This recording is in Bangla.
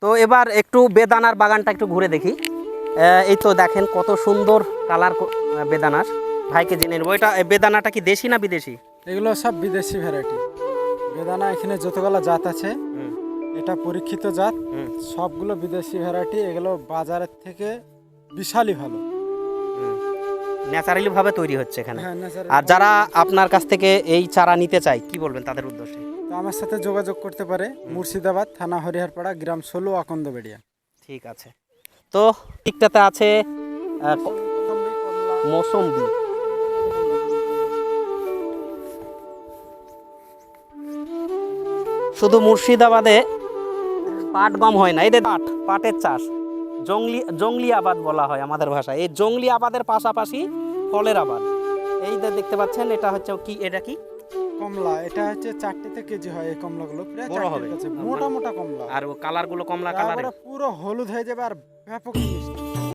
তো এবার একটু বেদানার বাগানটা একটু ঘুরে দেখি। এই তো দেখেন কত সুন্দর কালার বেদানার। ভাইকে জেনে নেবো, এটা বেদানাটা কি দেশি না বিদেশি? এগুলো সব বিদেশি ভ্যারাইটি বেদানা। এখানে যতগুলো জাত আছে হুম এটা পরীক্ষিত জাত, হুম সবগুলো বিদেশি ভ্যারাইটি। এগুলো বাজারের থেকে বিশালই ভালো। ন্যাচারালি ভাবে তৈরি হচ্ছে এখানে। হ্যাঁ, ন্যাচারাল। আর যারা আপনার কাছ থেকে এই চারা নিতে চায় কি বলবেন তাদের উদ্দেশ্যে? তো আমার সাথে যোগাযোগ করতে পারে। মুর্শিদাবাদ থানা হরিহরপাড়া, গ্রাম 16, আকন্দবেড়িয়া। ঠিক আছে। তো দিকটাতে আছে মৌসম্বি। শুধু মুর্শিদাবাদে পাট গম হয় না, এদের পাটের চাষ জংলি আবাদ বলা হয় আমাদের ভাষায়। এই জংলি আবাদের পাশাপাশি ফলের আবাদ। এই যে দেখতে পাচ্ছেন এটা হচ্ছে কি, এটা কি কমলা। এটা হচ্ছে 4টেতে কেজি হয়। এই কমলাগুলো প্রায় বড় 4টের হবে, কাছে, মোটা মোটা কমলা। আর কালারগুলো কমলা কালারের। পুরো হলুদ হয়ে যাবে আর ব্যাপক মিষ্টি।